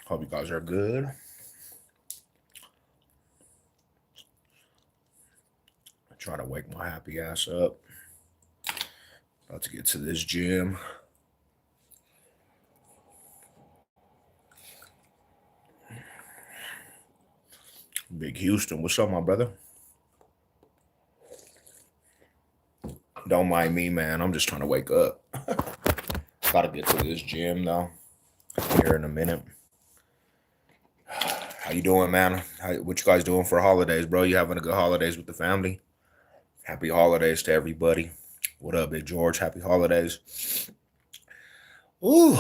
Hope you guys are good. Try to wake my happy ass up. About to get to this gym. Big Houston, what's up, my brother? Don't mind me, man. I'm just trying to wake up. Gotta get to this gym though. Here in a minute. How you doing, man? What you guys doing for holidays, bro? You having a good holidays with the family? Happy holidays to everybody. What up, Big George? Happy holidays. Ooh,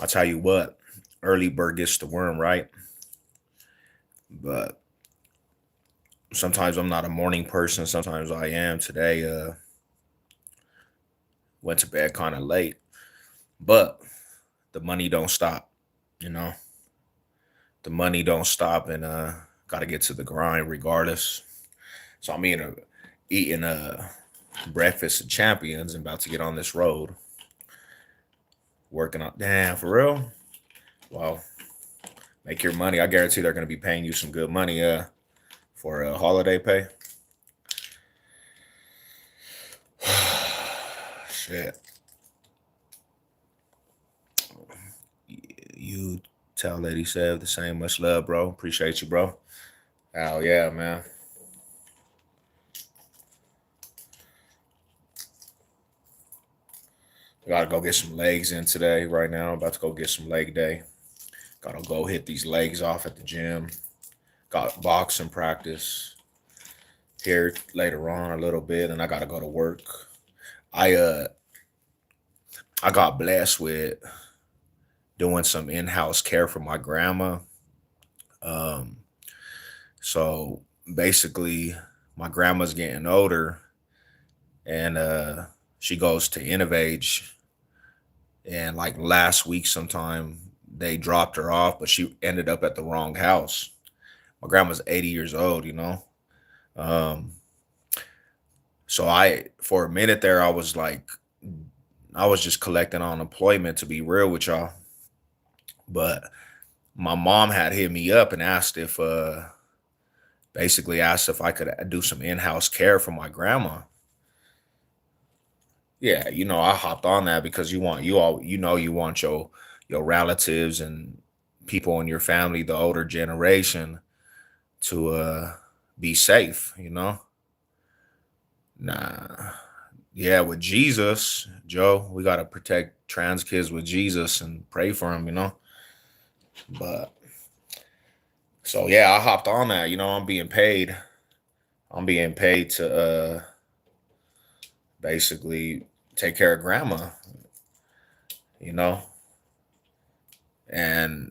I'll tell you what. Early bird gets the worm, right? But sometimes I'm not a morning person. Sometimes I am. Today, went to bed kind of late, but the money don't stop. You know, the money don't stop, and got to get to the grind regardless. So I'm eating breakfast of champions and about to get on this road, working on. Damn, for real. Well, make your money. I guarantee they're gonna be paying you some good money. For a holiday pay. Shit. You tell Lady Sev the same. Much love, bro. Appreciate you, bro. Oh yeah, man. Gotta go get some legs in today. Right now, I'm about to go get some leg day. Gotta go hit these legs off at the gym. Got boxing practice here later on a little bit, and I gotta go to work. I uh I got blessed with doing some in-house care for my grandma. Um, so basically, my grandma's getting older, and she goes to Innovage. And like last week, sometime they dropped her off, but she ended up at the wrong house. My grandma's 80 years old, you know. Um, so for a minute there, I was like, I was just collecting unemployment to be real with y'all. But my mom had hit me up and asked if, basically asked if I could do some in-house care for my grandma. Yeah, I hopped on that because you want your relatives and people in your family, the older generation, to be safe, Nah. Yeah, with Jesus, Joe, we gotta protect trans kids with Jesus and pray for them. But so yeah, I hopped on that. I'm being paid. I'm being paid to basically take care of grandma, you know, and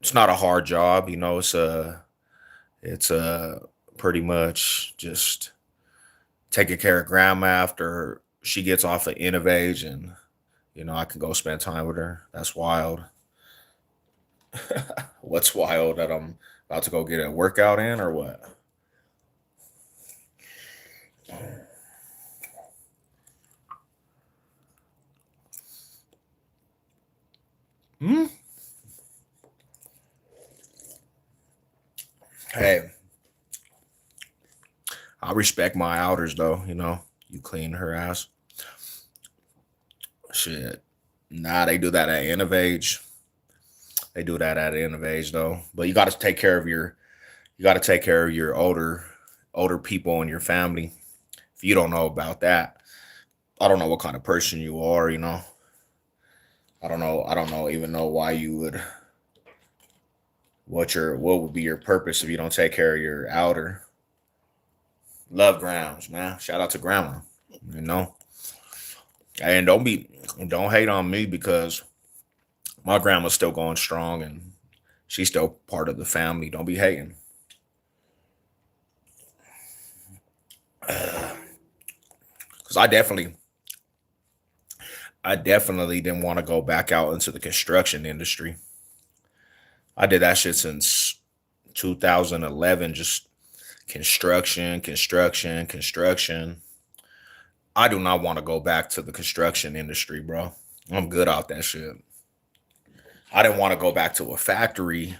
it's not a hard job. It's pretty much just taking care of grandma after she gets off of Innovage, and I can go spend time with her. That's wild. What's wild, that I'm about to go get a workout in, or what? Hmm? Hey, I respect my elders though. You clean her ass. Shit. Nah, they do that at Innovage. They do that at Innovage though. But you got to take care of your older people in your family. If you don't know about that, I don't know what kind of person you are. I don't know. I don't know even know why you would what would be your purpose if you don't take care of your outer. Love grounds, man. Shout out to grandma. You know. And don't hate on me because my grandma's still going strong and she's still part of the family. Don't be hating. Cause I definitely didn't want to go back out into the construction industry. I did that shit since 2011, just construction, construction, construction. I do not want to go back to the construction industry, bro. I'm good out that shit. I didn't want to go back to a factory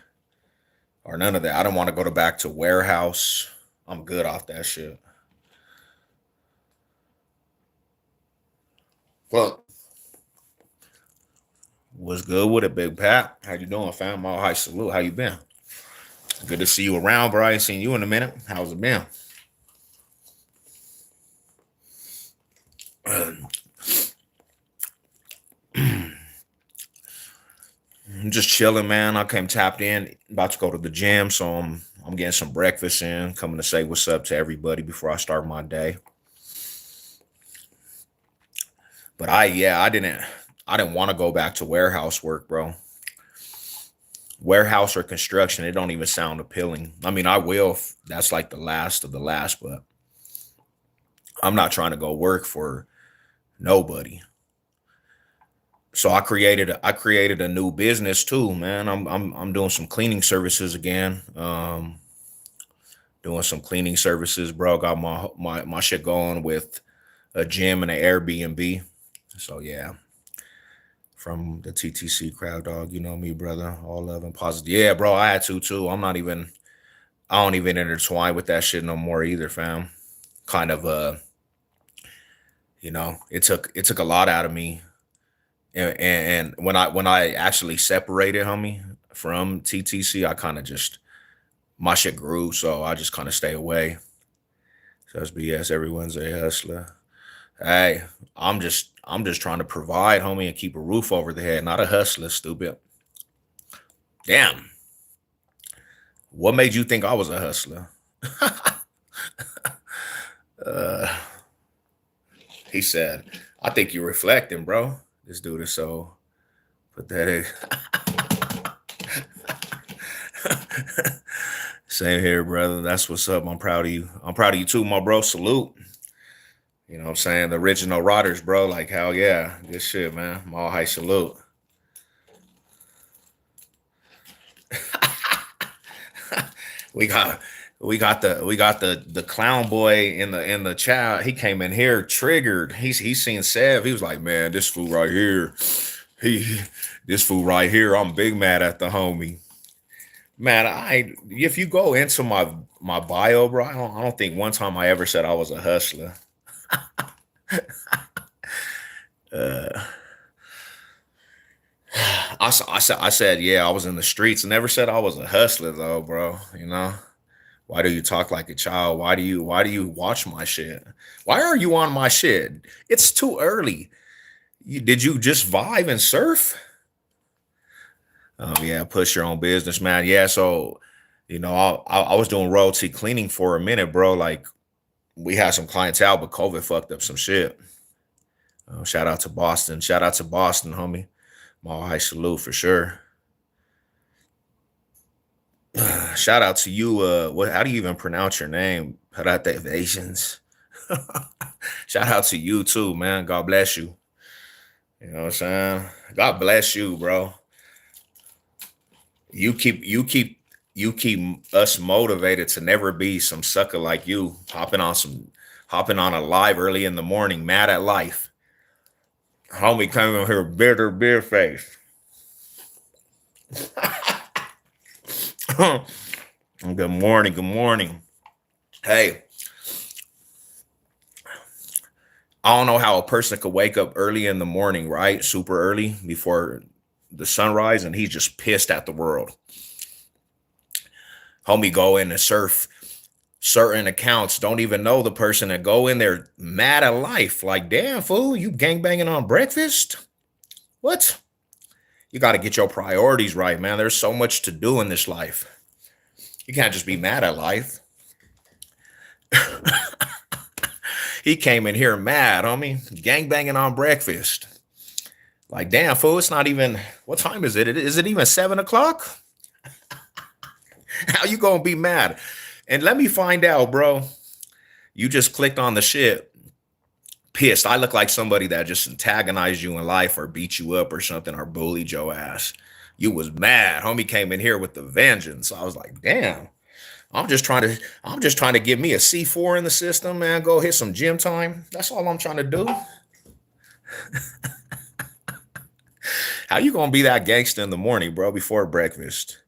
or none of that. I didn't want to go to back to warehouse. I'm good off that shit. Well, what's good with it, Big Pat? How you doing, fam? All high salute. How you been? Good to see you around, bro. I ain't seen you in a minute. How's it been? I'm just chilling, man. I came tapped in, about to go to the gym, so I'm getting some breakfast in, coming to say what's up to everybody before I start my day. But I didn't want to go back to warehouse work, bro. Warehouse or construction, it don't even sound appealing. I mean, I will if that's like the last of the last, but I'm not trying to go work for nobody. So I created a new business too, man. I'm doing some cleaning services again. Doing some cleaning services, bro. Got my shit going with a gym and an Airbnb. So yeah, from the TTC crowd, dog. You know me, brother. All love and positive. Yeah, bro. I had to too. I don't even intertwine with that shit no more either, fam. Kind of it took a lot out of me. And when I actually separated, homie, from TTC, I kind of just my shit grew, so I just kind of stay away. So that's BS. Everyone's a hustler. Hey, I'm just trying to provide, homie, and keep a roof over the head, not a hustler, stupid. Damn. What made you think I was a hustler? uh, he said, I think you're reflecting, bro. This dude is so pathetic. Same here, brother. That's what's up. I'm proud of you. I'm proud of you too, my bro. Salute. You know what I'm saying? The original riders, bro. Like, hell yeah. Good shit, man. All high salute. we got we got the clown boy in the chat. He came in here triggered. He's seen Sev. He was like, man, this fool right here. He this fool right here. I'm big mad at the homie. Man, I if you go into my bio, bro, I don't think one time I ever said I was a hustler. Uh, I said, yeah, I was in the streets. I never said I was a hustler though, bro. You know, why do you talk like a child? Why do you watch my shit? Why are you on my shit? It's too early. Did you just vibe and surf? Yeah, push your own business, man. Yeah, so I was doing royalty cleaning for a minute, bro. Like we had some clientele, but COVID fucked up some shit. Shout out to Boston. Shout out to Boston, homie. My high salute for sure. Shout out to you. What? How do you even pronounce your name? Patience. Shout out to you too, man. God bless you. You know what I'm saying? God bless you, bro. You keep us motivated to never be some sucker like you hopping on a live early in the morning, mad at life. Homie coming in here bitter beer face. Good morning, good morning. Hey, I don't know how a person could wake up early in the morning, right? Super early before the sunrise, and he's just pissed at the world. Homie go in and surf certain accounts, don't even know the person, and go in there mad at life. Like, damn fool, you gangbanging on breakfast? What? You got to get your priorities right, man. There's so much to do in this life. You can't just be mad at life. He came in here mad, homie, gangbanging on breakfast. Like, damn fool, it's not even, what time is it? Is it even 7 o'clock? How you gonna be mad? And let me find out, bro. You just clicked on the shit, pissed. I look like somebody that just antagonized you in life or beat you up or something or bullied your ass. You was mad. Homie came in here with the vengeance. I was like, damn. I'm just trying to get me a C4 in the system, man. Go hit some gym time. That's all I'm trying to do. How you gonna be that gangster in the morning, bro, before breakfast?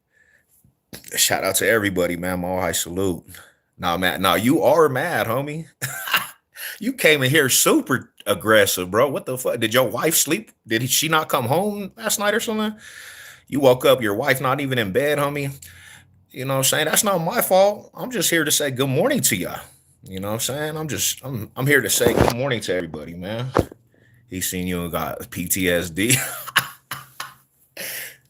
Shout out to everybody, man. My high salute. Nah, man. Nah, you are mad, homie. You came in here super aggressive, bro. What the fuck? Did your wife sleep? Did she not come home last night or something? You woke up, your wife not even in bed, homie. You know what I'm saying? That's not my fault. I'm just here to say good morning to y'all. You know what I'm saying? I'm here to say good morning to everybody, man. He seen you and got PTSD.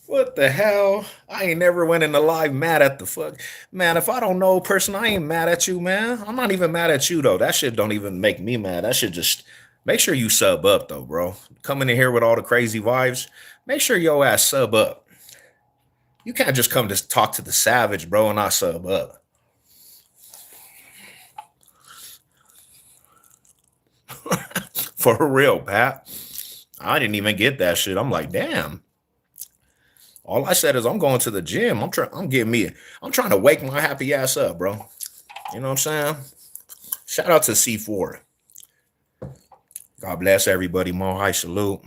What the hell? I ain't never went in the live mad at the fuck. Man, if I don't know a person, I ain't mad at you, man. I'm not even mad at you though. That shit don't even make me mad. That should just make sure you sub up though, bro. Coming in here with all the crazy vibes, make sure your ass sub up. You can't just come to talk to the savage, bro, and not sub up. For real, Pat. I didn't even get that shit. I'm like, damn. All I said is I'm going to the gym. I'm trying to wake my happy ass up, bro. You know what I'm saying? Shout out to C4. God bless everybody. Mo high salute.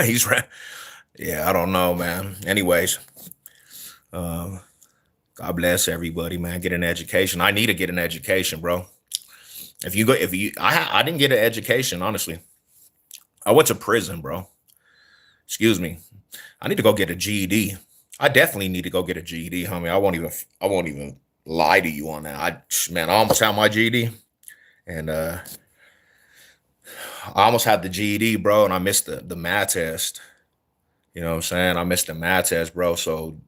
He's right. Yeah, I don't know, man. Anyways, God bless everybody, man. Get an education. I need to get an education, bro. I didn't get an education, honestly. I went to prison, bro. Excuse me. I need to go get a GED. I definitely need to go get a GED, homie. I won't even lie to you on that. I almost had my GED, and I almost had the GED, bro, and I missed the math test. You know what I'm saying? I missed the math test, bro. So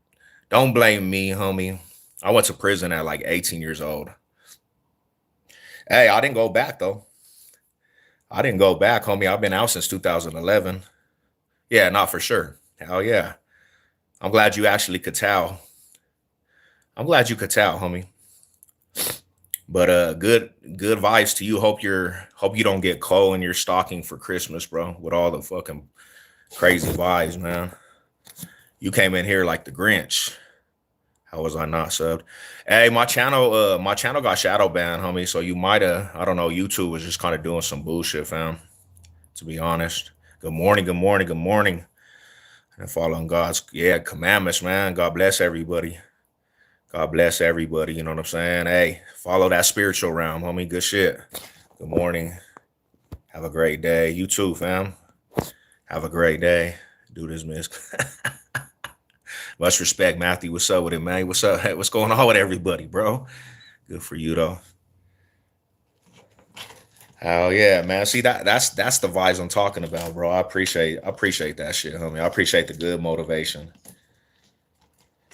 don't blame me, homie. I went to prison at like 18 years old. Hey, I didn't go back though. I didn't go back, homie. I've been out since 2011. Yeah, not for sure. Hell yeah. I'm glad you actually could tell. I'm glad you could tell, homie. But good vibes to you. Hope you don't get cold in your stocking for Christmas, bro. With all the fucking crazy vibes, man. You came in here like the Grinch. How was I not subbed? Hey, my channel got shadow banned, homie. So you might have, I don't know, YouTube was just kind of doing some bullshit, fam. To be honest. Good morning, good morning, good morning. And following God's commandments, man. God bless everybody. God bless everybody. You know what I'm saying? Hey, follow that spiritual realm, homie. Good shit. Good morning. Have a great day. You too, fam. Have a great day. Do this, miss. Much respect, Matthew. What's up with it, man? What's up? Hey, what's going on with everybody, bro? Good for you, though. Hell yeah, man. See that's the vibes I'm talking about, bro. I appreciate that shit, homie. I appreciate the good motivation.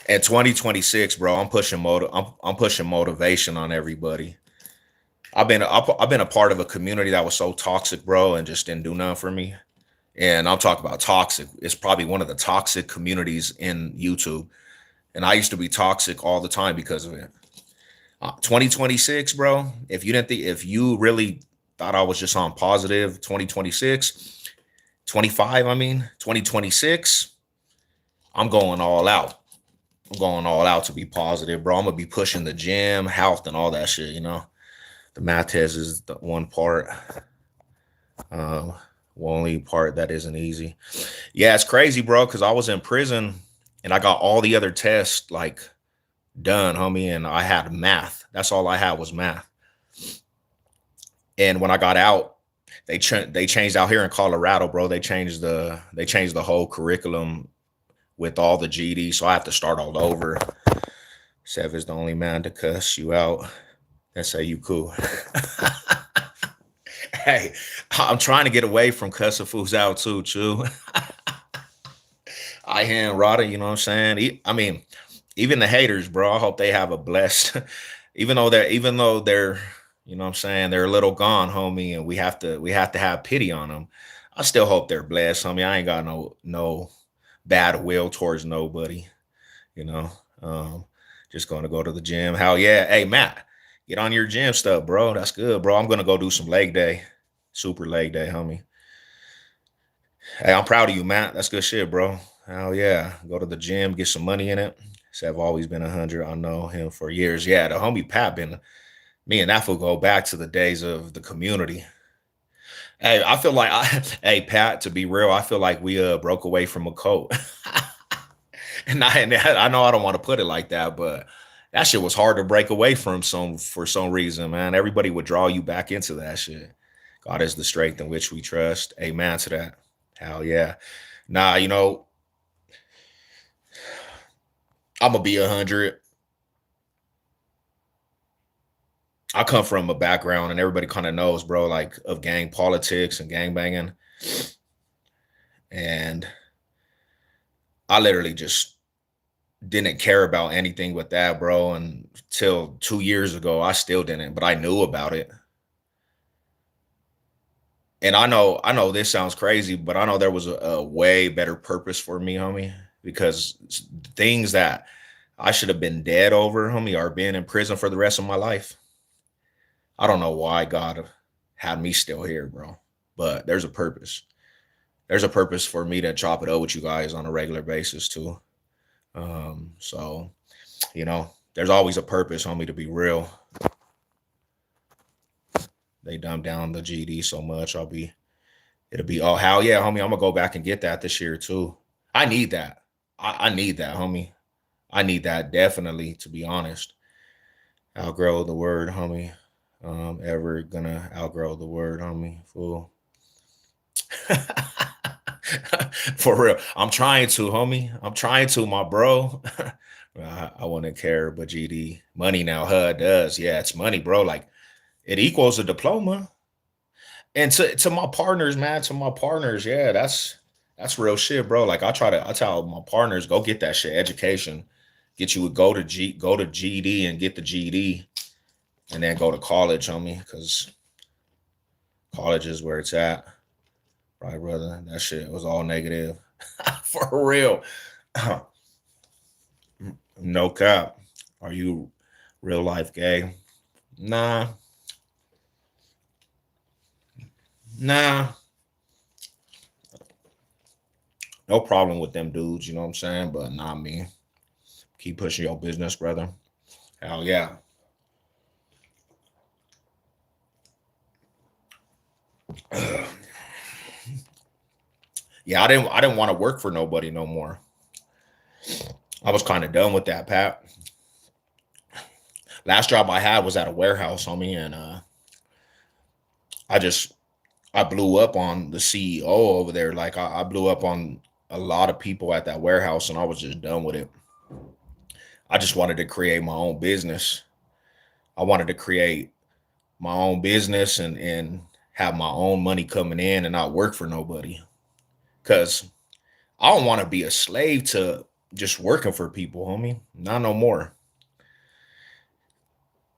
And 2026, bro, I'm pushing motivation on everybody. I've been a part of a community that was so toxic, bro, and just didn't do nothing for me. And I'm talking about toxic. It's probably one of the toxic communities in YouTube. And I used to be toxic all the time because of it. 2026, bro. If you really thought I was just on positive 2026, 25, I mean, 2026, I'm going all out. I'm going all out to be positive, bro. I'm gonna be pushing the gym, health, and all that shit. You know, the math test is the one part, only part that isn't easy. Yeah, it's crazy, bro. Because I was in prison and I got all the other tests like done, homie, and I had math. That's all I had was math. And when I got out, they changed out here in Colorado, bro. They changed the whole curriculum with all the GD, so I have to start all over. Sev is the only man to cuss you out and say you cool. Hey, I'm trying to get away from cussing fools out too, Chew. I hand Rada, you know what I'm saying? I mean, even the haters, bro. I hope they have a blessed, even though they're, you know what I'm saying, they're a little gone, homie, and we have to have pity on them. I still hope they're blessed, homie. I ain't got no bad will towards nobody, you know. Just gonna go to the gym. Hell yeah. Hey, Matt, get on your gym stuff, bro. That's good, bro. I'm gonna go do some leg day. Super leg day, homie. Hey, I'm proud of you, Matt. That's good shit, bro. Hell yeah. Go to the gym, get some money in it. I've always been 100. I know him for years. Yeah, the homie Pat been, me and that fool go back to the days of the community. Hey, I feel like hey Pat, to be real, I feel like we broke away from a cult. And I know I don't want to put it like that, but that shit was hard to break away from some for some reason, man. Everybody would draw you back into that shit. God is the strength in which we trust. Amen to that. Hell yeah. Nah, I'm gonna be 100. I come from a background, and everybody kind of knows, bro, like of gang politics and gang banging, and I literally just didn't care about anything with that, bro. And until 2 years ago, I still didn't, but I knew about it. And I know this sounds crazy, but I know there was a way better purpose for me, homie, because things that I should have been dead over, homie, or been in prison for the rest of my life. I don't know why God had me still here, bro. But there's a purpose. There's a purpose for me to chop it up with you guys on a regular basis too. So there's always a purpose, homie, to be real. They dumb down the GD so much. It'll be, oh, hell yeah, homie. I'm gonna go back and get that this year too. I need that. I need that, homie. I need that definitely, to be honest. Outgrow the word, homie. Ever gonna outgrow the word, homie. Fool. For real. I'm trying to, homie. I'm trying to, my bro. I wouldn't care, but GD money now, HUD does. Yeah, it's money, bro. Like it equals a diploma. And to my partners, man, to my partners, yeah, that's real shit, bro. Like I tell my partners, go get that shit, education, get you go to GD and get the GD, and then go to college, homie, because college is where it's at, right, brother? That shit was all negative, for real. No cap. Are you real life gay? Nah, nah, no problem with them dudes. You know what I'm saying? But not me. Keep pushing your business, brother. Hell yeah. Yeah, I didn't want to work for nobody no more. I was kind of done with that, Pat. Last job I had was at a warehouse, homie, and I just I blew up on the CEO over there. Like I blew up on a lot of people at that warehouse, and I was just done with it. I just wanted to create my own business. I wanted to create my own business and have my own money coming in and not work for nobody. Cause I don't want to be a slave to just working for people, homie. Not no more.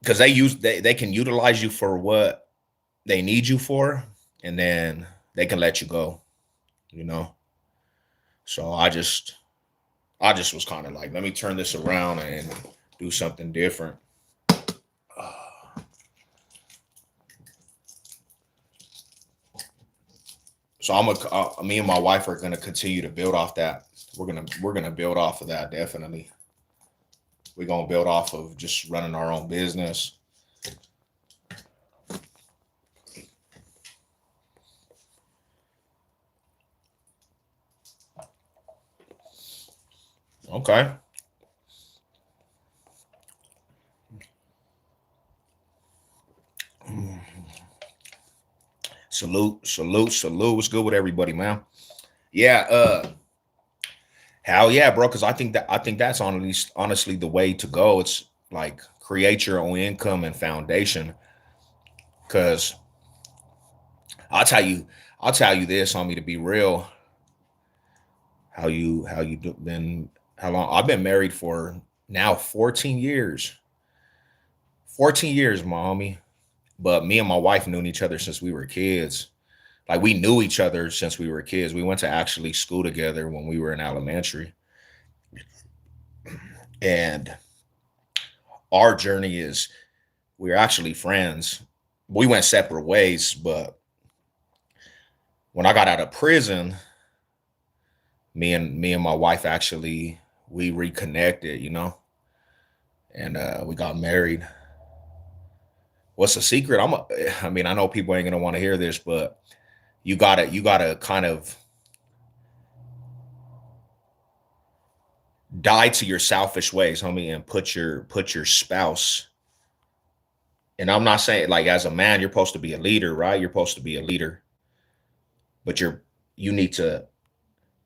Because they can utilize you for what they need you for, and then they can let you go, you know. So I just was kind of like, let me turn this around and do something different. So me and my wife are gonna continue to build off that. We're gonna build off of that definitely. We're gonna build off of just running our own business. Okay. Salute, salute, salute. What's good with everybody, man? Yeah, hell yeah, bro. Because I think that's honestly the way to go. It's like create your own income and foundation. Because I'll tell you, I'll tell you this, homie, to be real. Been how long? I've been married for now 14 years. 14 years, my homie. But me and my wife knew each other since we were kids. Like we knew each other since we were kids. We went to actually school together when we were in elementary. And our journey is we're actually friends. We went separate ways, but when I got out of prison, me and my wife actually we reconnected, and we got married. What's the secret? I mean, I know people ain't gonna want to hear this, but you gotta kind of die to your selfish ways, homie, and put your spouse. And I'm not saying like as a man, you're supposed to be a leader, right? You're supposed to be a leader, but you need to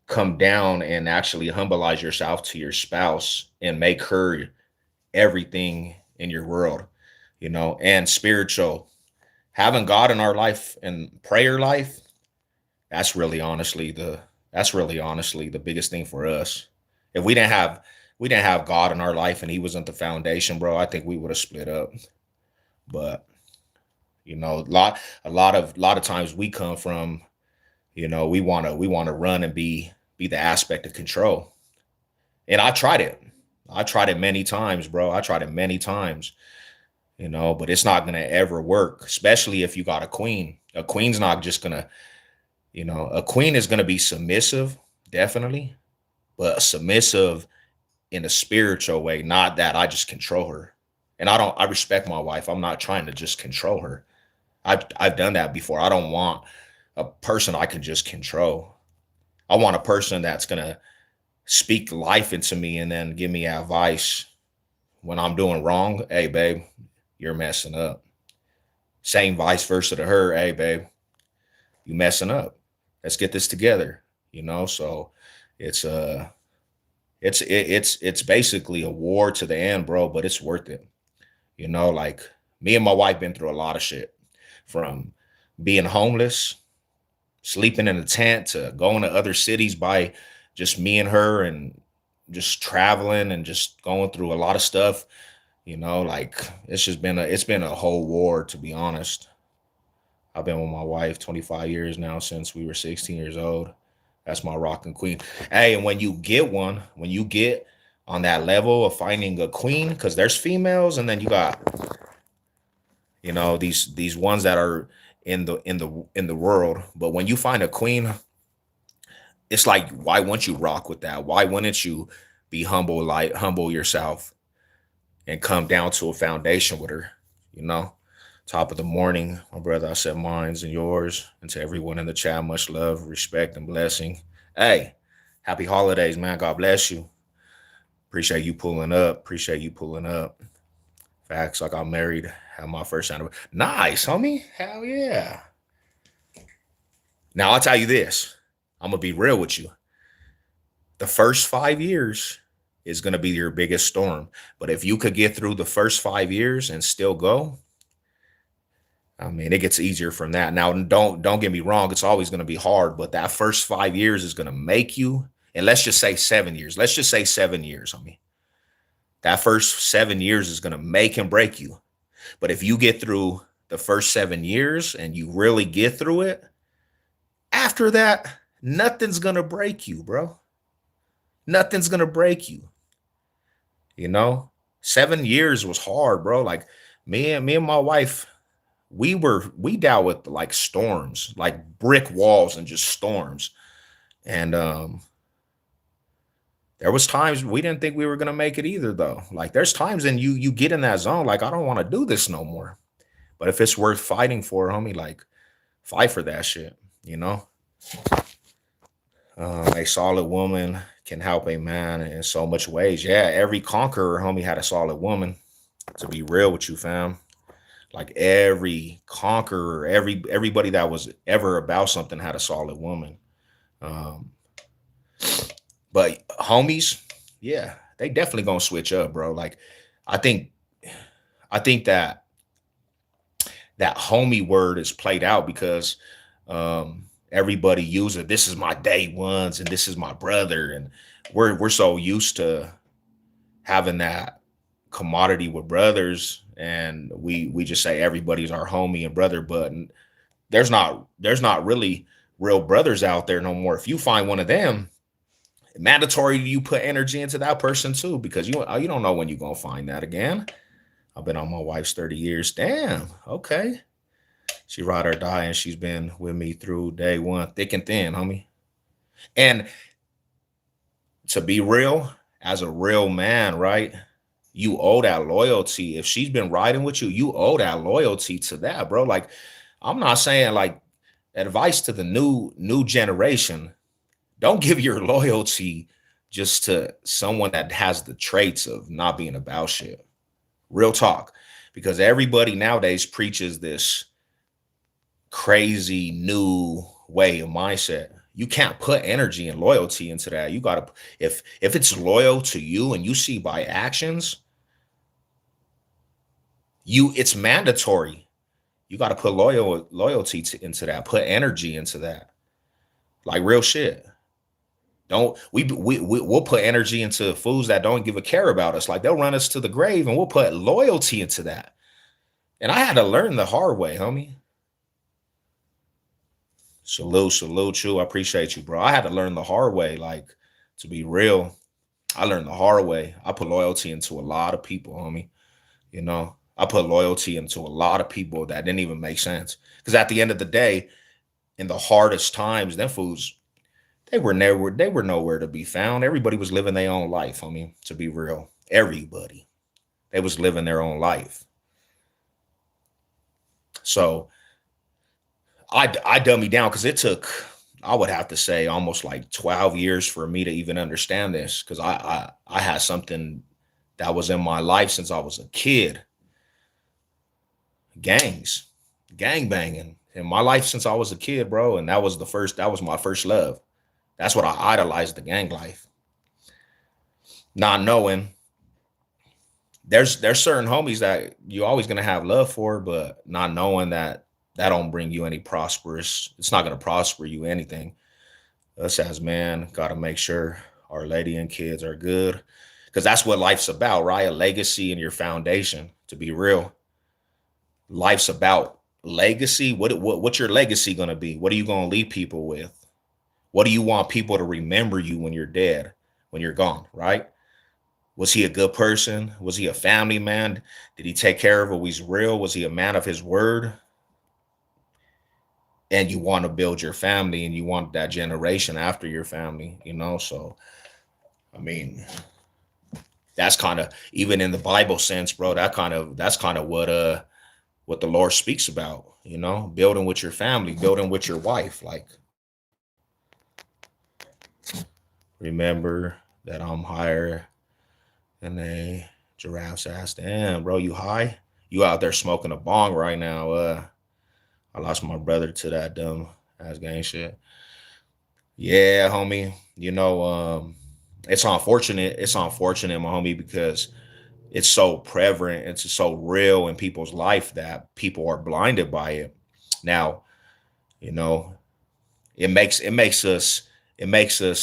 come down and actually humbleize yourself to your spouse and make her everything in your world, and spiritual. Having God in our life and prayer life, that's really honestly the biggest thing for us. If we didn't have God in our life and he wasn't the foundation, bro, I think we would have split up. But a lot of times we come from, we want to run and be the aspect of control. And I tried it. I tried it many times, bro. I tried it many times, but it's not gonna ever work, especially if you got a queen. A queen's not just gonna, a queen is gonna be submissive, definitely, but submissive in a spiritual way, not that I just control her. And I respect my wife. I'm not trying to just control her. I've done that before. I don't want a person I can just control. I want a person that's gonna speak life into me and then give me advice when I'm doing wrong. Hey, babe, you're messing up. Same vice versa to her. Hey, babe, you messing up. Let's get this together. So it's it's basically a war to the end, bro. But it's worth it. Like me and my wife been through a lot of shit, from being homeless, sleeping in a tent, to going to other cities by just me and her, and just traveling and just going through a lot of stuff. Like it's been a whole war, to be honest. I've been with my wife 25 years now, since we were 16 years old. That's my rocking queen. Hey, and when you get on that level of finding a queen, because there's females, and then you got, these ones that are in the world. But when you find a queen, it's like, why wouldn't you rock with that? Why wouldn't you be humble, like humble yourself and come down to a foundation with her? You know, Top of the morning, my brother. I said mine's and yours, and to everyone in the chat, much love, respect, and blessing. Hey, happy holidays, man. God bless you. Appreciate you pulling up. Appreciate you pulling up. Facts. I got married, had my first anniversary. Nice, homie. Hell yeah. Now I'll tell you this. I'm gonna be real with you. The first 5 years is gonna be your biggest storm. But if you could get through the first 5 years and still go, I mean, it gets easier from that. Now, don't get me wrong; it's always going to be hard, but that first 5 years is going to make you. And let's just say 7 years. Let's just say 7 years. I mean, that first 7 years is going to make and break you. But if you get through the first 7 years and you really get through it, after that, nothing's going to break you, bro. Nothing's going to break you. You know, 7 years was hard, bro. Like me and my wife, we dealt with like storms, like brick walls and just storms. And there was times we didn't think we were gonna make it either, though. Like there's times and you get in that zone, like I don't want to do this no more. But if it's worth fighting for, homie, like fight for that shit, you know. A solid woman can help a man in so much ways. Yeah, every conqueror, homie, had a solid woman. To be real with you, fam. Like every conqueror, everybody that was ever about something had a solid woman. Um, but homies, yeah, they definitely gonna switch up, bro. Like I think I think that homie word is played out because everybody uses this is my day ones and this is my brother, and we're so used to having that commodity with brothers, and we just say everybody's our homie and brother, but there's not really real brothers out there no more. If you find one of them, mandatory you put energy into that person too, because you don't know when you're gonna find that again. I've been on my wife's 30 years. Damn, okay. She ride or die, and she's been with me through day one, thick and thin, homie. And to be real, as a real man, right? You owe that loyalty. If she's been riding with you, you owe that loyalty to that, bro. Like, I'm not saying like Advice to the new generation: don't give your loyalty just to someone that has the traits of not being about shit. Real talk. Because everybody nowadays preaches this crazy new way of mindset. You can't put energy and loyalty into that. You gotta, if it's loyal to you and you see by actions, it's mandatory. You got to put loyalty into that. Put energy into that. Like real shit. Don't we'll put energy into fools that don't give a care about us. Like they'll run us to the grave, and we'll put loyalty into that. And I had to learn the hard way, homie. Salute you. I appreciate you, bro. I had to learn the hard way. Like, to be real, I learned the hard way. I put loyalty into a lot of people, homie. You know, I put loyalty into a lot of people that didn't even make sense. Because at the end of the day, in the hardest times, them fools, they were nowhere to be found. Everybody was living their own life, homie, to be real. Everybody. They was living their own life. So I dumb me down because it took, I would have to say, almost like 12 years for me to even understand this. Because I had something that was in my life since I was a kid. Gangs, gang banging in my life since I was a kid, bro. And that was my first love. That's what I idolized, the gang life. Not knowing there's certain homies that you always gonna have love for, but not knowing that that don't bring you any prosperous. It's not gonna prosper you anything. Us as man gotta make sure our lady and kids are good, because that's what life's about, right? A legacy and your foundation. To be real, life's about legacy. What's your legacy gonna be? What are you gonna leave people with? What do you want people to remember you when you're dead, when you're gone, right? Was he a good person? Was he a family man? Did he take care of what was real? Was he a man of his word? And you want to build your family and you want that generation after your family, you know? So, I mean, that's kind of, even in the Bible sense, bro, that's kind of what the Lord speaks about, you know, building with your family, building with your wife. Like, remember that I'm higher than a giraffe's ass. Damn, bro, you high? You out there smoking a bong right now. I lost my brother to that dumb ass gang shit. Yeah, homie. You know, it's unfortunate. It's unfortunate, my homie, because it's so prevalent, it's so real in people's life that people are blinded by it. Now, you know, it makes us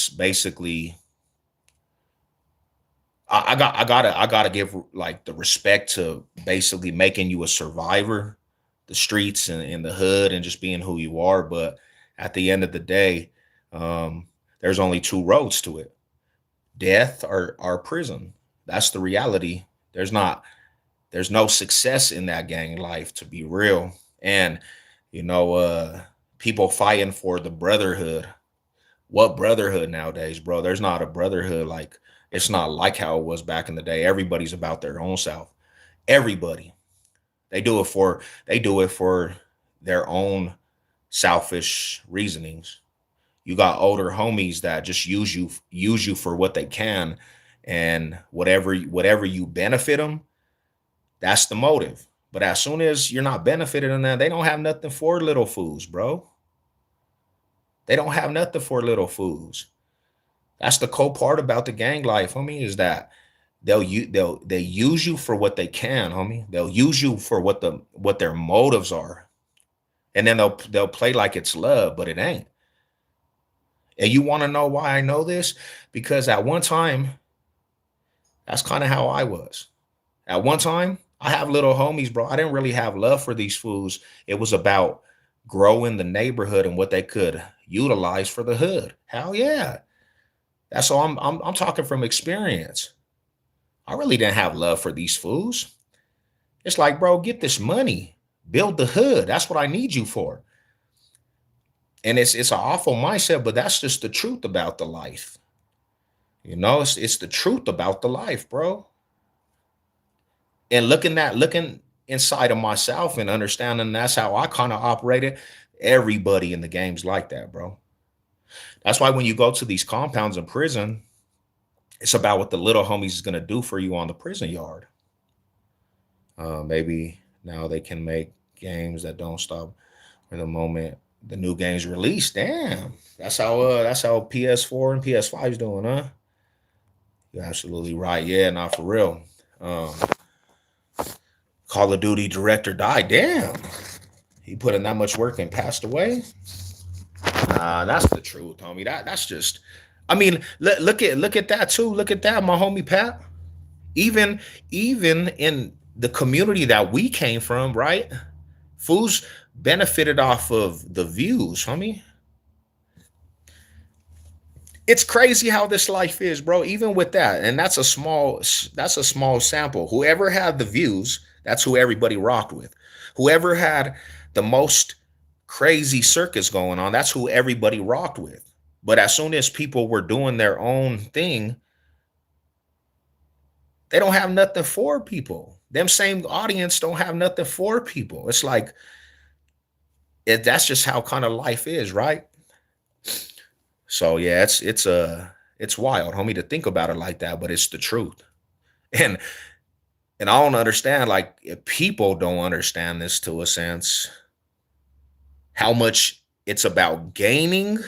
basically, I gotta give like the respect to basically making you a survivor, the streets and the hood and just being who you are. But at the end of the day, there's only two roads to it: death or prison. That's the reality. There's no success in that gang life, to be real. And you know, people fighting for the brotherhood. What brotherhood nowadays, bro? There's not a brotherhood. Like, it's not like how it was back in the day. Everybody's about their own self. Everybody. They do it for their own selfish reasonings. You got older homies that just use you for what they can, and whatever you benefit them, that's the motive. But as soon as you're not benefiting in that, they don't have nothing for little fools, bro. They don't have nothing for little fools. That's the cool part about the gang life, homie, is that they use you for what they can, homie. They'll use you for what their motives are. And then they'll play like it's love, but it ain't. And you want to know why I know this? Because at one time, that's kind of how I was. At one time, I have little homies, bro. I didn't really have love for these fools. It was about growing the neighborhood and what they could utilize for the hood. Hell yeah. That's all I'm talking from experience. I really didn't have love for these fools. It's like, bro, get this money. Build the hood. That's what I need you for. And it's an awful mindset, but that's just the truth about the life. You know, it's the truth about the life, bro. And looking inside of myself and understanding that's how I kind of operated. Everybody in the game's like that, bro. That's why when you go to these compounds in prison, it's about what the little homies is gonna do for you on the prison yard. Maybe now they can make games that don't stop in the moment the new game's released. Damn, that's how PS4 and PS5 is doing, huh? You're absolutely right. Yeah, not for real. Um, Call of Duty director died. Damn, he put in that much work and passed away. That's the truth, homie. That's just. I mean, look at that too. Look at that, my homie Pat. Even even in the community that we came from, right? Fools benefited off of the views, homie. It's crazy how this life is, bro. Even with that, and that's a small sample. Whoever had the views, that's who everybody rocked with. Whoever had the most crazy circus going on, that's who everybody rocked with. But as soon as people were doing their own thing, they don't have nothing for people. Them same audience don't have nothing for people. It's like that's just how kind of life is, right? So yeah, it's wild, homie, to think about it like that, but it's the truth. And and I don't understand, like, if people don't understand this to a sense, how much it's about gaining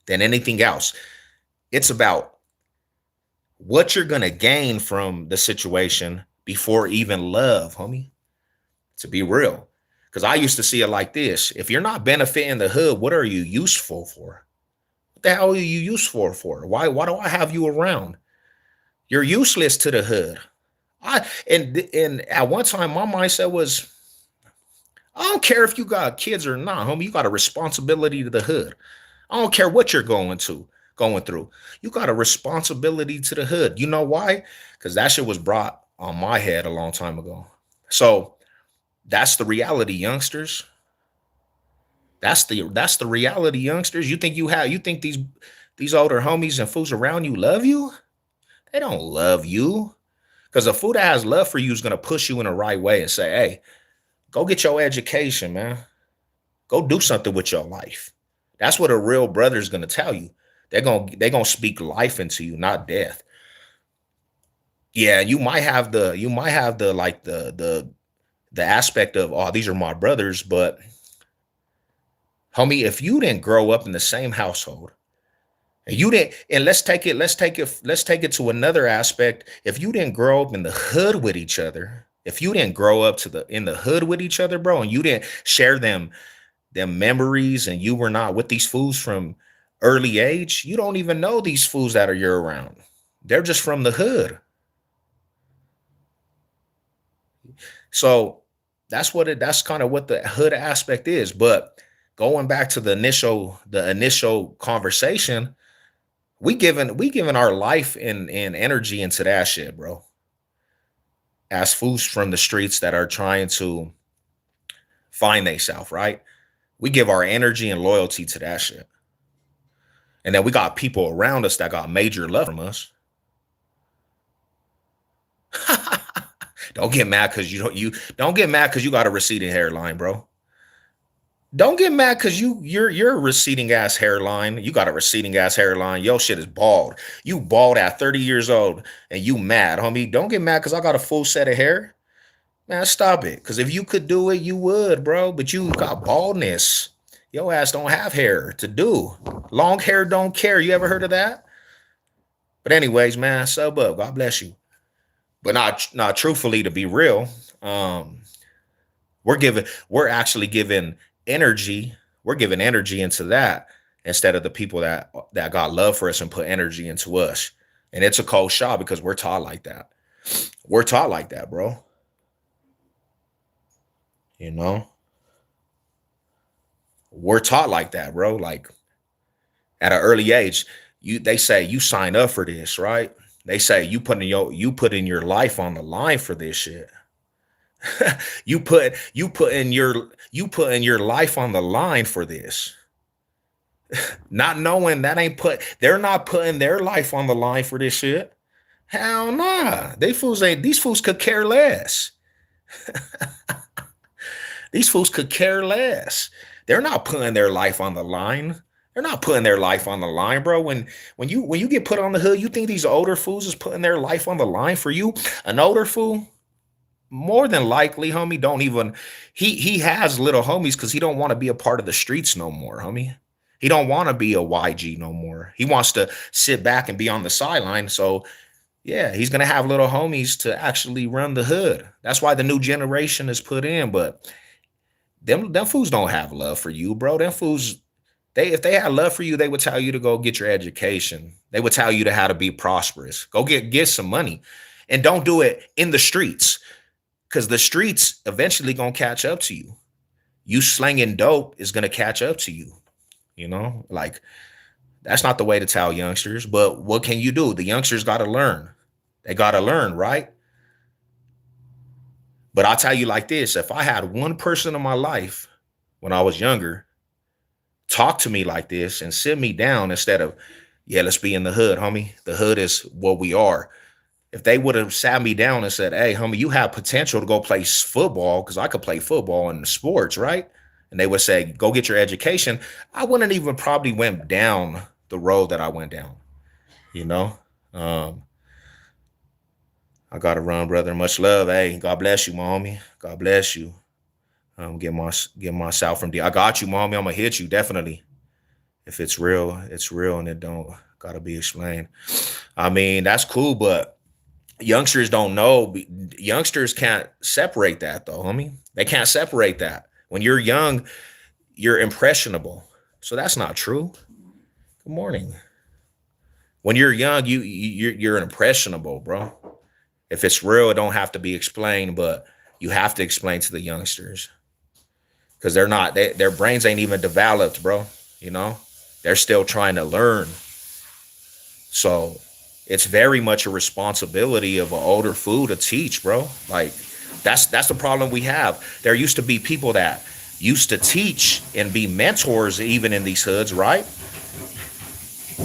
than anything else. It's about what you're gonna gain from the situation before even love, homie. To be real. Because I used to see it like this. If you're not benefiting the hood, what are you useful for? What the hell are you useful for? Why do I have you around? You're useless to the hood. And at one time my mindset was, I don't care if you got kids or not, homie. You got a responsibility to the hood. I don't care what you're going through. You got a responsibility to the hood. You know why? Because that shit was brought on my head a long time ago. So that's the reality, youngsters. That's the reality, youngsters. You think these older homies and fools around you love you? They don't love you. Because a fool that has love for you is gonna push you in the right way and say, hey, go get your education, man. Go do something with your life. That's what a real brother is gonna tell you. They're gonna speak life into you, not death. Yeah, you might have the like the aspect of, oh, these are my brothers, but homie, if you didn't grow up in the same household, and you didn't, and let's take it to another aspect. If you didn't grow up in the hood with each other, if you didn't grow up to the in the hood with each other, bro, and you didn't share them memories, and you were not with these fools from early age, you don't even know these fools that are you're around. They're just from the hood. So that's kind of what the hood aspect is. But going back to the initial conversation, we giving our life and energy into that shit, bro. As fools from the streets that are trying to find themselves, right? We give our energy and loyalty to that shit. And then we got people around us that got major love from us. Don't get mad because you don't get mad because you got a receding hairline, bro. Don't get mad because you're a receding ass hairline. You got a receding ass hairline. Yo, shit is bald. You bald at 30 years old and you mad, homie. Don't get mad because I got a full set of hair. Man, stop it. Because if you could do it, you would, bro. But you got baldness. Your ass don't have hair to do. Long hair don't care. You ever heard of that? But anyways, man, sub up. God bless you. But not truthfully, to be real, um, we're actually giving energy. We're giving energy into that instead of the people that got love for us and put energy into us. And it's a cold shot because we're taught like that. We're taught like that, bro. You know, we're taught like that, bro. Like at an early age, they say you sign up for this, right? They say you put in your life on the line for this shit. You put in your life on the line for this. Not knowing that ain't put they're not putting their life on the line for this shit. Hell nah. These fools could care less. These fools could care less. They're not putting their life on the line. They're not putting their life on the line, bro. When you get put on the hood, you think these older fools is putting their life on the line for you? An older fool, more than likely, homie, don't even he has little homies because he don't want to be a part of the streets no more, homie. He don't want to be a YG no more. He wants to sit back and be on the sideline. So yeah, he's gonna have little homies to actually run the hood. That's why the new generation is put in. But them fools don't have love for you, bro. Them fools, they if they had love for you, they would tell you to go get your education. They would tell you to how to be prosperous. Go get some money. And don't do it in the streets. Because the streets eventually gonna catch up to you. You slinging dope is gonna catch up to you. Like that's not the way to tell youngsters. But what can you do? The youngsters got to learn. They got to learn, right? But I'll tell you like this: if I had one person in my life when I was younger talk to me like this and sit me down instead of, yeah, let's be in the hood, homie. The hood is what we are. If they would have sat me down and said, hey, homie, you have potential to go play football because I could play football in sports, right? And they would say, go get your education. I wouldn't even probably went down the road that I went down, you know? Um, I got to run, brother. Much love. Hey, God bless you, my homie. God bless you. Get my south from D. I got you, mommy. I'm gonna hit you definitely. If it's real, and it don't gotta be explained. I mean, that's cool, but youngsters don't know. Youngsters can't separate that though, homie. They can't separate that. When you're young, you're impressionable. So that's not true. Good morning. When you're young, you're impressionable, bro. If it's real, it don't have to be explained, but you have to explain to the youngsters because their brains ain't even developed, bro. You know, they're still trying to learn. So it's very much a responsibility of an older fool to teach, bro. Like that's the problem we have. There used to be people that used to teach and be mentors even in these hoods, right?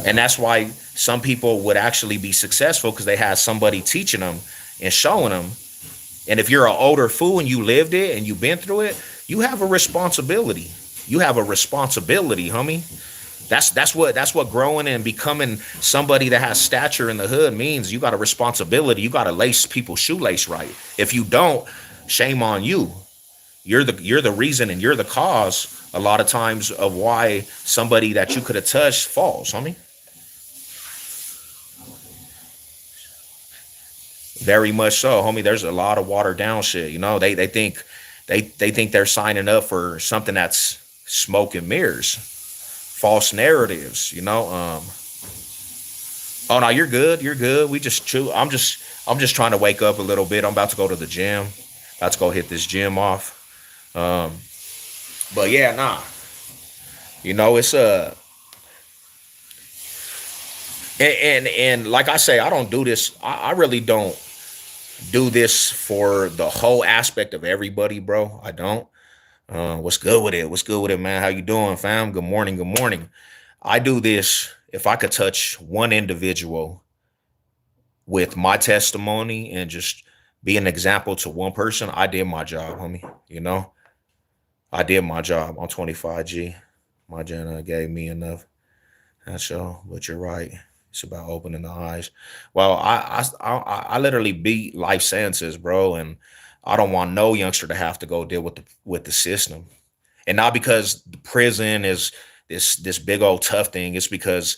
And that's why some people would actually be successful because they had somebody teaching them and showing them. And if you're an older fool and you lived it and you've been through it, you have a responsibility. You have a responsibility, homie. That's what growing and becoming somebody that has stature in the hood means. You got a responsibility. You got to lace people's shoelace right. If you don't, shame on you. You're the reason and you're the cause a lot of times of why somebody that you could have touched falls, homie. Very much so, homie. There's a lot of watered down shit. You know, they think they're signing up for something that's smoke and mirrors, false narratives. Oh no, you're good. You're good. We just chew. I'm just trying to wake up a little bit. I'm about to go to the gym. About to go hit this gym off. Um, but yeah, nah. It's and like I say, I don't do this. I really don't do this for the whole aspect of everybody, bro. I don't. What's good with it? What's good with it, man? How you doing, fam? Good morning. Good morning. I do this if I could touch one individual with my testimony and just be an example to one person. I did my job, homie. I did my job on 25G. My Jenna gave me enough. That's all. But you're right. It's about opening the eyes. Well, I literally beat life sentences, bro, and I don't want no youngster to have to go deal with the system, and not because the prison is this big old tough thing. It's because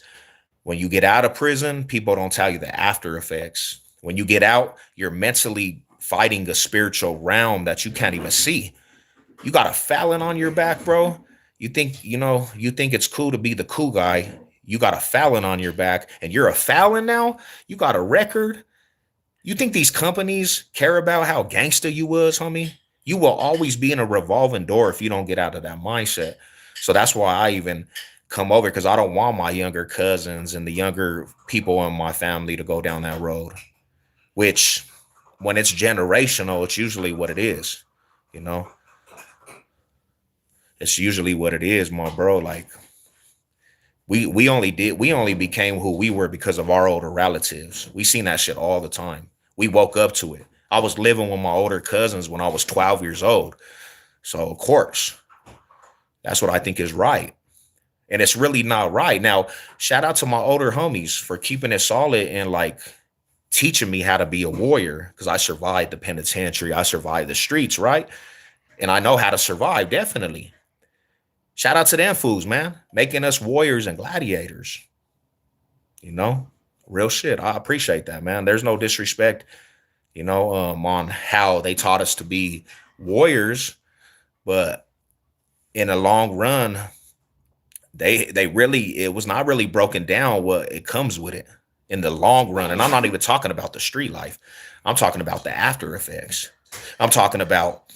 when you get out of prison, people don't tell you the after effects. When you get out, you're mentally fighting a spiritual realm that you can't even see. You got a Fallon on your back, bro. You think it's cool to be the cool guy. You got a Fallon on your back and you're a Fallon now. You got a record. You think these companies care about how gangster you was, homie? You will always be in a revolving door if you don't get out of that mindset. So that's why I even come over because I don't want my younger cousins and the younger people in my family to go down that road, which when it's generational, it's usually what it is. You know, it's usually what it is, my bro. Like we only became who we were because of our older relatives. We seen that shit all the time. We woke up to it. I was living with my older cousins when I was 12 years old. So of course, That's what I think is right. And it's really not right. Now, shout out to my older homies for keeping it solid and like teaching me how to be a warrior because I survived the penitentiary. I survived the streets, right? And I know how to survive, definitely. Shout out to them fools, man, making us warriors and gladiators, you know? Real shit. I appreciate that, man. There's no disrespect, on how they taught us to be warriors, but in the long run, they really it was not really broken down what it comes with it in the long run. And I'm not even talking about the street life. I'm talking about the after effects. I'm talking about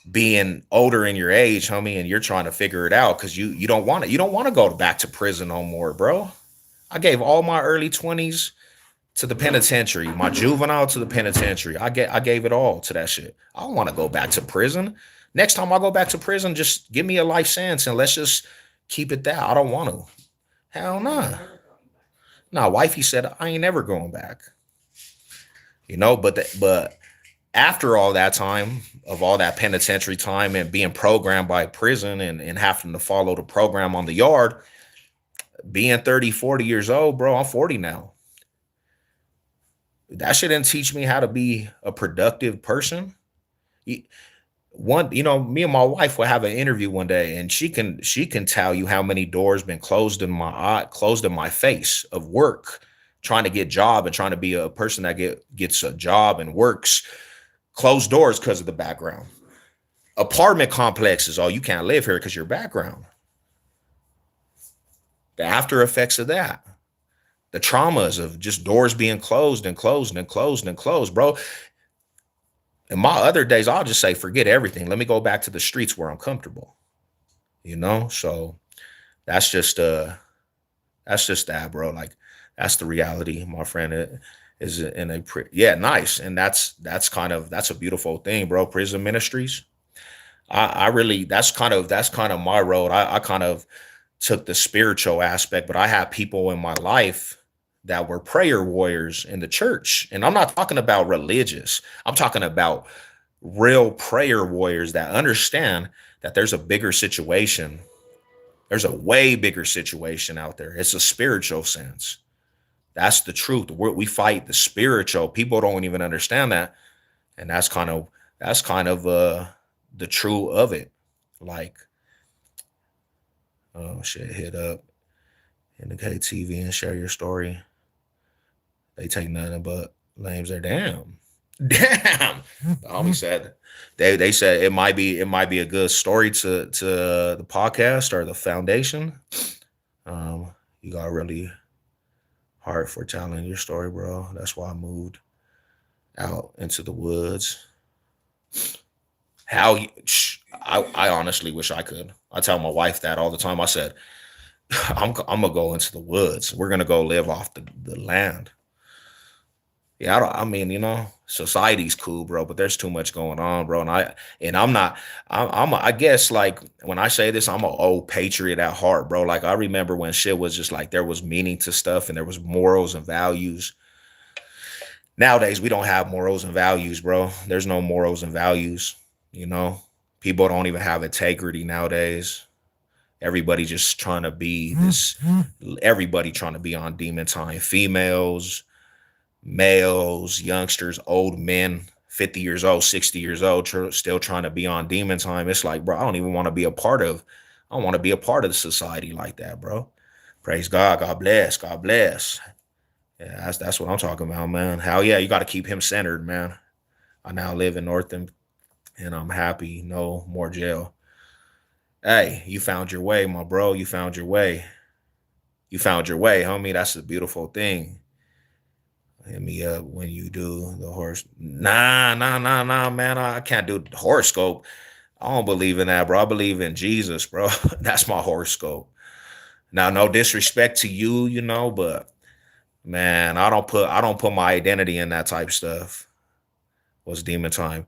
being older in your age, homie, and you're trying to figure it out because you don't want it. You don't want to go back to prison no more, bro. I gave all my early 20s to the penitentiary, my juvenile to the penitentiary. I gave it all to that shit. I don't want to go back to prison. Next time I go back to prison, just give me a life sentence and let's just keep it that. I don't want to. Hell no. Nah. Nah, wifey said I ain't never going back. But after all that time of all that penitentiary time and being programmed by prison and having to follow the program on the yard, being 30, 40 years old, bro, I'm 40 now. That shit didn't teach me how to be a productive person. Me and my wife will have an interview one day and she can tell you how many doors been closed in my face of work, trying to get job and trying to be a person that gets a job and works. Closed doors because of the background. Apartment complexes, oh, you can't live here because your background. The after effects of that. The traumas of just doors being closed and closed and closed and closed, bro. In my other days, I'll just say, forget everything. Let me go back to the streets where I'm comfortable. So that's just that, bro. Like that's the reality, my friend. It is in a yeah, nice. And that's a beautiful thing, bro. Prison ministries. I really that's kind of my road. I kind of took the spiritual aspect, but I had people in my life that were prayer warriors in the church. And I'm not talking about religious. I'm talking about real prayer warriors that understand that there's a bigger situation. There's a way bigger situation out there. It's a spiritual sense. That's the truth. We fight the spiritual. People don't even understand that. And that's kind of the true of it. Like, oh shit, hit up, indicate TV and share your story. They take nothing but lames there. Damn. Damn. The homie said they said it might be a good story to the podcast or the foundation. You got really heart for telling your story, bro. That's why I moved out into the woods. I honestly wish I could. I tell my wife that all the time. I said, I'm gonna go into the woods. We're gonna go live off the land. Yeah, I mean, society's cool, bro, but there's too much going on, bro. I'm not, I guess like when I say this, I'm an old patriot at heart, bro. Like I remember when shit was just like there was meaning to stuff and there was morals and values. Nowadays, we don't have morals and values, bro. There's no morals and values, you know. People don't even have integrity nowadays. Everybody just trying to be this, everybody trying to be on demon time. Females, males, youngsters, old men, 50 years old, 60 years old, still trying to be on demon time. It's like, bro, I don't even want to be a part of, I don't want to be a part of the society like that, bro. Praise God. God bless. God bless. Yeah, that's what I'm talking about, man. Hell yeah, you got to keep him centered, man. I now live in Northam and I'm happy. No more jail. Hey, you found your way, my bro. You found your way. You found your way, homie. That's a beautiful thing. Hit me up when you do the horse. Nah, man. I can't do the horoscope. I don't believe in that, bro. I believe in Jesus, bro. That's my horoscope. Now, no disrespect to you, but man, I don't put my identity in that type of stuff. What's demon time?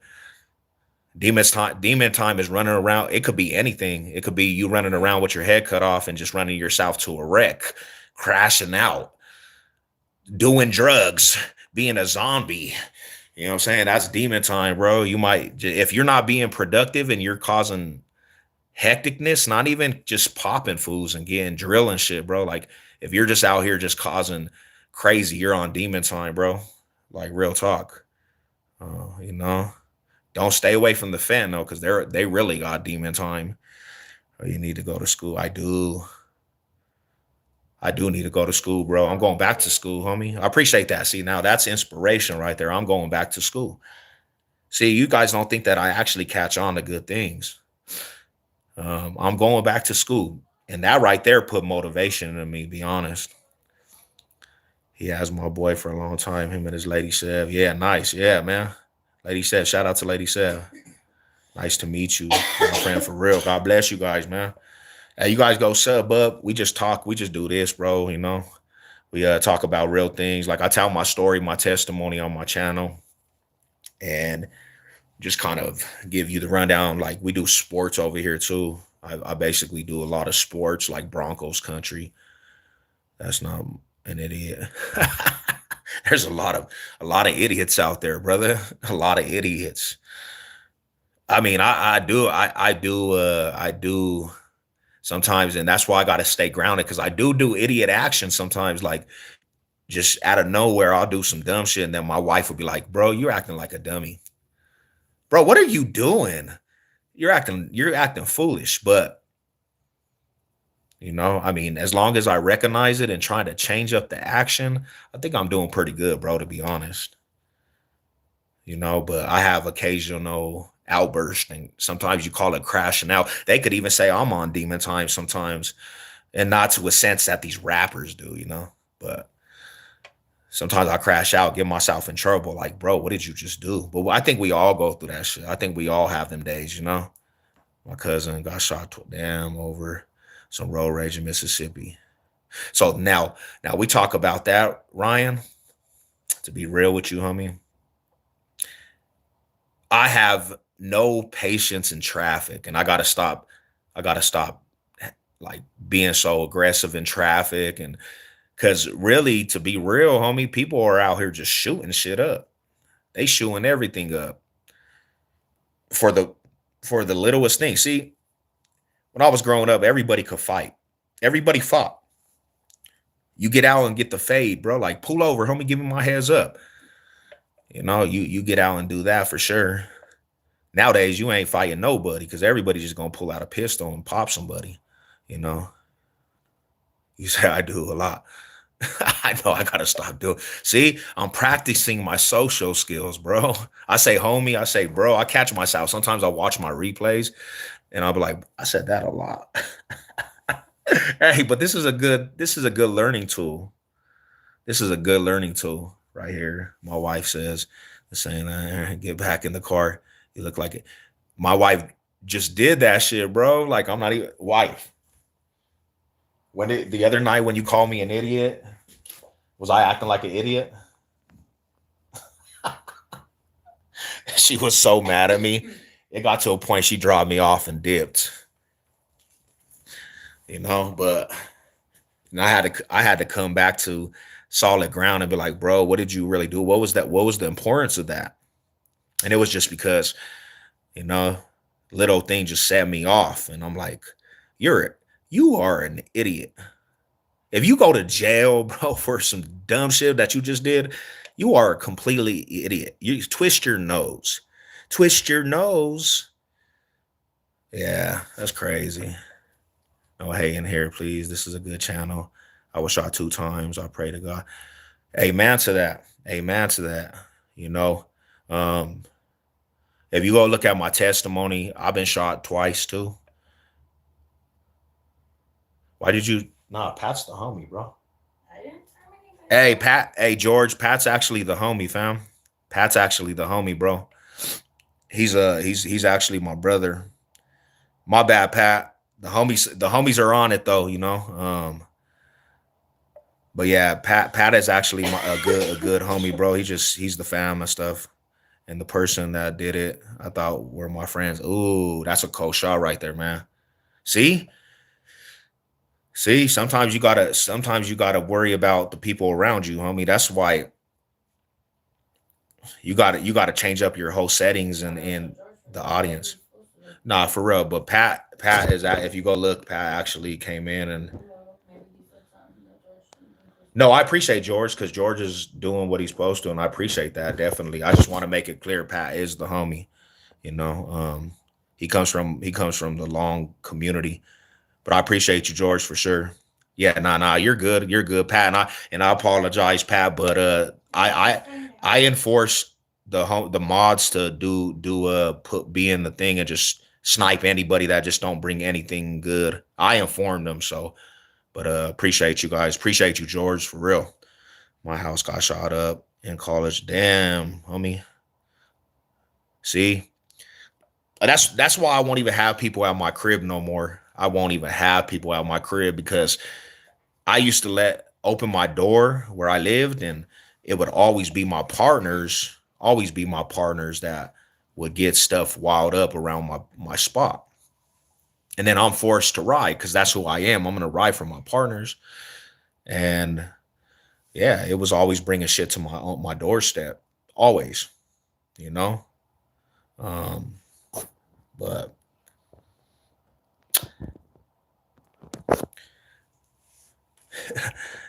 Demon time is running around. It could be anything. It could be you running around with your head cut off and just running yourself to a wreck, crashing out, doing drugs, being a zombie. You know what I'm saying? That's demon time, bro. You might, if you're not being productive and you're causing hecticness, not even just popping fools and getting drilling shit, bro. Like if you're just out here just causing crazy, you're on demon time, bro. Like real talk. You know, don't stay away from the fan though, because they really got demon time. Oh, you need to go to school. I do need to go to school, bro. I'm going back to school, homie. I appreciate that. See, now that's inspiration right there. I'm going back to school. See, you guys don't think that I actually catch on to good things. I'm going back to school. And that right there put motivation in me, be honest. He has my boy for a long time, him and his lady Sev. Yeah, nice. Yeah, man. Lady Sev, shout out to Lady Sev. Nice to meet you, my friend, for real. God bless you guys, man. Hey, you guys go sub up. We just talk. We just do this, bro. You know, we talk about real things. Like I tell my story, my testimony on my channel, and just kind of give you the rundown. Like we do sports over here too. I basically do a lot of sports, like Broncos country. That's not an idiot. There's a lot of idiots out there, brother. A lot of idiots. I mean, I do sometimes, and that's why I got to stay grounded because I do idiot action sometimes. Like just out of nowhere, I'll do some dumb shit, and then my wife will be like, "Bro, you're acting like a dummy, bro. What are you doing? You're acting foolish." But I mean, as long as I recognize it and try to change up the action, I think I'm doing pretty good, bro. To be honest, but I have occasional outbursts, and sometimes you call it crashing out. They could even say I'm on demon time sometimes, and not to a sense that these rappers do. But sometimes I crash out, get myself in trouble. Like, bro, what did you just do? But I think we all go through that shit. I think we all have them days. My cousin got shot damn over some road rage in Mississippi. So now we talk about that, Ryan. To be real with you, homie, I have no patience in traffic, and I gotta stop. I gotta stop, like being so aggressive in traffic, and because really, to be real, homie, people are out here just shooting shit up. They shooting everything up for the for the littlest thing. See, when I was growing up, everybody could fight. Everybody fought. You get out and get the fade, bro. Like pull over, homie. Give me my heads up. You get out and do that for sure. Nowadays, you ain't fighting nobody because everybody's just gonna pull out a pistol and pop somebody. You know, you say I do a lot. I know I gotta stop doing. See, I'm practicing my social skills, bro. I say homie, I say bro. I catch myself. Sometimes I watch my replays and I'll be like, I said that a lot. Hey, but this is a good learning tool. This is a good learning tool right here. My wife says the same. Get back in the car. You look like it. My wife just did that shit, bro. Like I'm not even wife. The other night when you called me an idiot, was I acting like an idiot? She was so mad at me. It got to a point she dropped me off and dipped. But I had to come back to solid ground and be like, bro, what did you really do? What was that? What was the importance of that? And it was just because, you know, little thing just set me off. And I'm like, you are an idiot. If you go to jail, bro, for some dumb shit that you just did, you are a completely idiot. You twist your nose. Twist your nose. Yeah, that's crazy. No hate in here, please. This is a good channel. I was shot 2 times. I pray to God. Amen to that. Amen to that. You know, um, if you go look at my testimony, I've been shot twice too. Why did you? Nah, Pat's the homie, bro. Hey, Pat. Hey, George. Pat's actually the homie, fam. Pat's actually the homie, bro. He's actually my brother. My bad, Pat. The homies are on it though, but yeah, Pat is actually a good homie, bro. He's the fam and stuff. And the person that did it, I thought were my friends. Ooh, that's a cold shot right there, man. See? See, sometimes you gotta worry about the people around you, homie. That's why you gotta change up your whole settings and the audience. Nah, for real. But Pat is that if you go look, Pat actually came in and no, I appreciate George because George is doing what he's supposed to, and I appreciate that definitely. I just want to make it clear, Pat is the homie. You know, he comes from the long community, but I appreciate you, George, for sure. Yeah, nah, you're good, Pat, and I apologize, Pat, but I enforce the mods to put be in the thing and just snipe anybody that just don't bring anything good. I inform them, so but appreciate you guys, appreciate you, George, for real. My house got shot up in college. Damn, homie. See, that's why I won't even have people at my crib no more. I won't even have people at my crib because I used to let open my door where I lived, and it would always be my partners that would get stuff wild up around my spot. And then I'm forced to ride because that's who I am. I'm gonna ride for my partners, and yeah, it was always bringing shit to my doorstep, always, you know. Um, but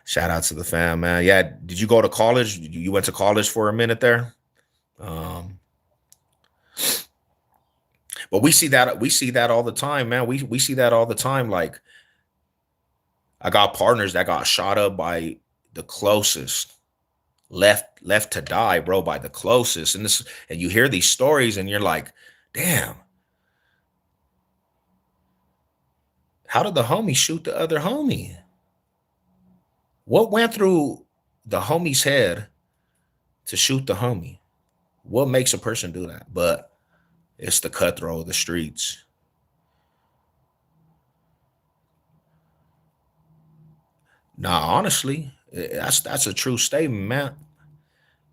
shout out to the fam, man. Yeah, did you go to college? You went to college for a minute there. Um, but we see that all the time, man. We see that all the time. Like I got partners that got shot up by the closest, left to die, bro, by the closest. And you hear these stories, and you're like, damn, how did the homie shoot the other homie? What went through the homie's head to shoot the homie? What makes a person do that? But it's the cutthroat of the streets. Nah, honestly, that's a true statement, man.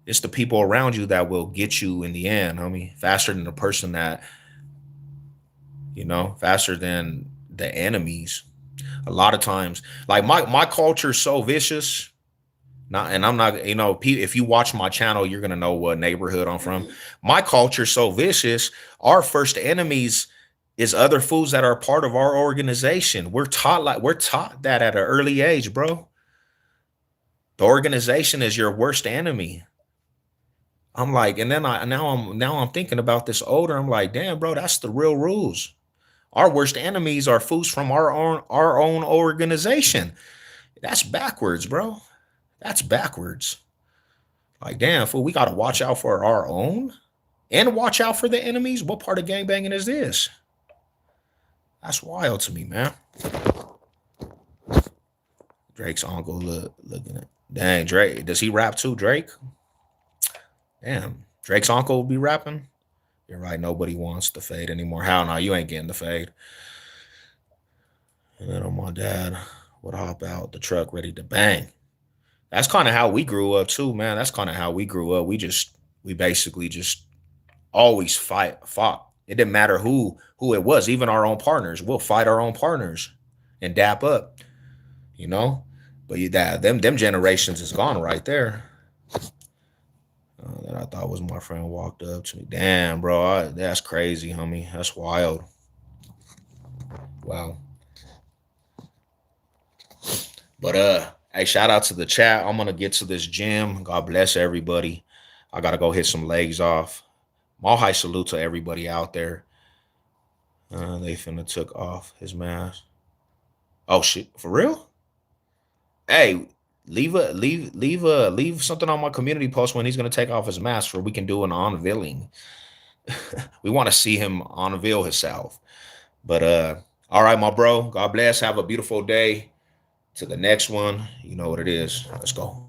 It's the people around you that will get you in the end, homie. Faster than the person that, faster than the enemies. A lot of times, like my culture is so vicious. Not, and I'm not, if you watch my channel, you're gonna know what neighborhood I'm from. My culture's so vicious. Our first enemies is other fools that are part of our organization. We're taught that at an early age, bro. The organization is your worst enemy. I'm like, and then now I'm thinking about this older. I'm like, damn, bro, that's the real rules. Our worst enemies are fools from our own organization. That's backwards, bro. That's backwards. Like, damn, fool, we gotta watch out for our own and watch out for the enemies. What part of gangbanging is this? That's wild to me, man. Drake's uncle looking at. Dang, Drake. Does he rap too, Drake? Damn. Drake's uncle will be rapping. You're right. Nobody wants the fade anymore. How no, you ain't getting the fade. And then on my dad would hop out the truck ready to bang. That's kind of how we grew up too, man. That's kind of how we grew up. We basically just always fought. It didn't matter who it was, even our own partners. We'll fight our own partners and dap up, you know. But them generations is gone right there. That I thought was my friend walked up to me. Damn, bro, that's crazy, homie. That's wild. Wow. But hey, shout out to the chat. I'm gonna get to this gym. God bless everybody. I gotta go hit some legs off. All high salute to everybody out there. They finna took off his mask. Oh shit, for real? Hey, leave something on my community post when he's gonna take off his mask, so we can do an unveiling. We want to see him unveil himself. But all right, my bro. God bless. Have a beautiful day. To the next one, you know what it is. Let's go.